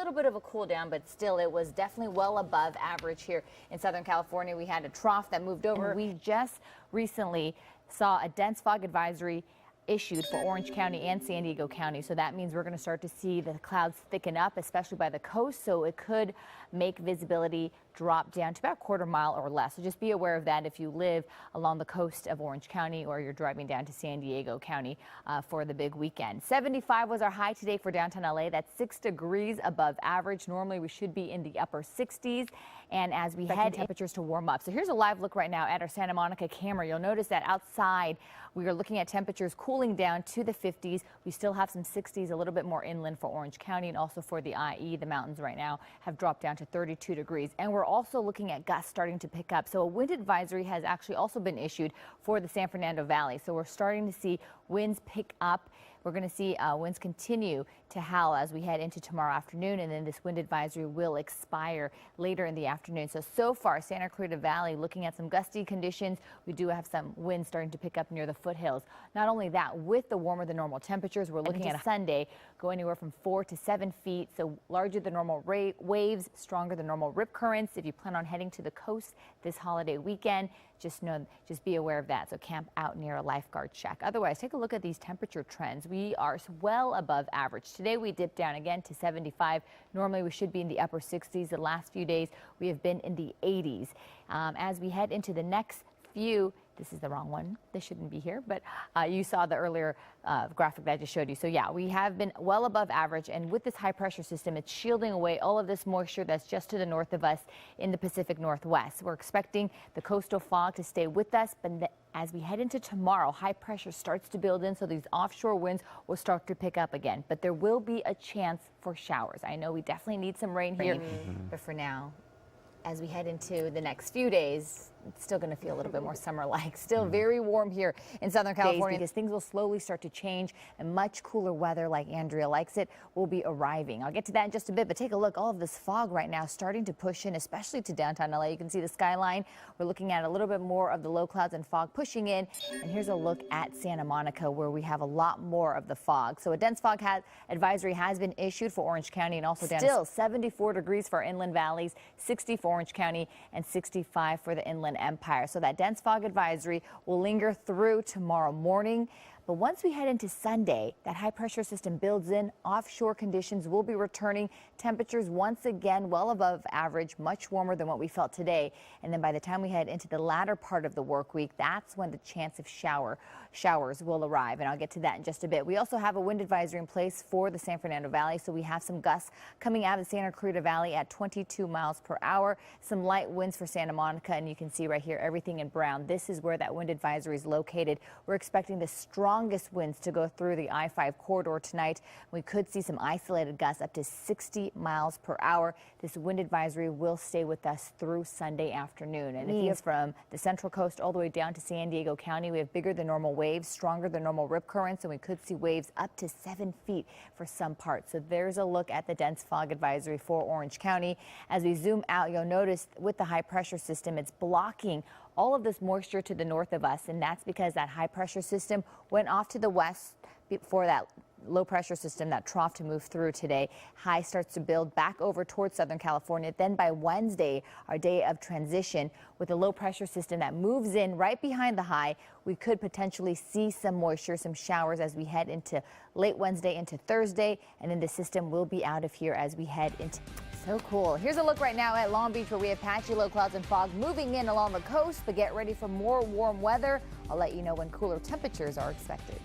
little bit of a cool down, but still it was definitely well above average here in Southern California. We had a trough that moved over. And we just recently saw a dense fog advisory issued for Orange County and San Diego County. So that means we're going to start to see the clouds thicken up, especially by the coast. So it could make visibility drop down to about a quarter mile or less. So just be aware of that if you live along the coast of Orange County or you're driving down to San Diego County for the big weekend. 75 was our high today for downtown LA. That's 6 degrees above average. Normally we should be in the upper 60s. And as we head temperatures to warm up. So here's a live look right now at our Santa Monica camera. You'll notice that outside we are looking at temperatures cooling down to the 50s. We still have some 60s, a little bit more inland for Orange County and also for the IE. The mountains right now have dropped down to 32 degrees. And we're also looking at gusts starting to pick up. So a wind advisory has actually also been issued for the San Fernando Valley. So we're starting to see winds pick up. We're going to see winds continue to howl as we head into tomorrow afternoon, and then this wind advisory will expire later in the afternoon. So far, Santa Clarita Valley looking at some gusty conditions. We do have some winds starting to pick up near the foothills. Not only that, with the warmer than normal temperatures, we're looking at a Sunday go anywhere from 4 to 7 feet. So larger than normal waves, stronger than normal rip currents. If you plan on heading to the coast this holiday weekend, just be aware of that. So camp out near a lifeguard shack. Otherwise, take a look at these temperature trends. We are well above average. Today we dipped down again to 75. Normally we should be in the upper 60s. The last few days we have been in the 80s. As we head into the next few, this is the wrong one. This shouldn't be here, but you saw the earlier graphic that I just showed you. So yeah, we have been well above average, and with this high pressure system, it's shielding away all of this moisture that's just to the north of us in the Pacific Northwest. We're expecting the coastal fog to stay with us, but as we head into tomorrow, high pressure starts to build in, so these offshore winds will start to pick up again. But there will be a chance for showers. I know we definitely need some rain here, but for now, as we head into the next few days, it's still going to feel a little bit more summer-like. Still very warm here in Southern California because things will slowly start to change, and much cooler weather, like Andrea likes it, will be arriving. I'll get to that in just a bit, but take a look. All of this fog right now starting to push in, especially to downtown LA. You can see the skyline. We're looking at a little bit more of the low clouds and fog pushing in. And here's a look at Santa Monica, where we have a lot more of the fog. So a dense fog advisory has been issued for Orange County and also still 74 degrees for inland valleys, 60 for Orange County, and 65 for the Inland Empire. So that dense fog advisory will linger through tomorrow morning. But once we head into Sunday, that high pressure system builds in. Offshore conditions will be returning. Temperatures once again well above average, much warmer than what we felt today. And then by the time we head into the latter part of the work week, that's when the chance of showers will arrive. And I'll get to that in just a bit. We also have a wind advisory in place for the San Fernando Valley. So we have some gusts coming out of the Santa Clarita Valley at 22 miles per hour. Some light winds for Santa Monica. And you can see right here everything in brown. This is where that wind advisory is located. We're expecting the strongest winds to go through the I-5 corridor tonight. We could see some isolated gusts up to 60 miles per hour. This wind advisory will stay with us through Sunday afternoon. And if you from the Central Coast all the way down to San Diego County, we have bigger than normal waves, stronger than normal rip currents, and we could see waves up to 7 feet for some parts. So there's a look at the dense fog advisory for Orange County. As we zoom out, you'll notice with the high pressure system, it's blocking all of this moisture to the north of us, and that's because that high pressure system went off to the west before that low pressure system, that trough, to move through today. High starts to build back over towards Southern California. Then by Wednesday, our day of transition, with a low pressure system that moves in right behind the high, we could potentially see some moisture, some showers as we head into late Wednesday into Thursday, and then the system will be out of here as we head into. So cool. Here's a look right now at Long Beach, where we have patchy low clouds and fog moving in along the coast, but get ready for more warm weather. I'll let you know when cooler temperatures are expected.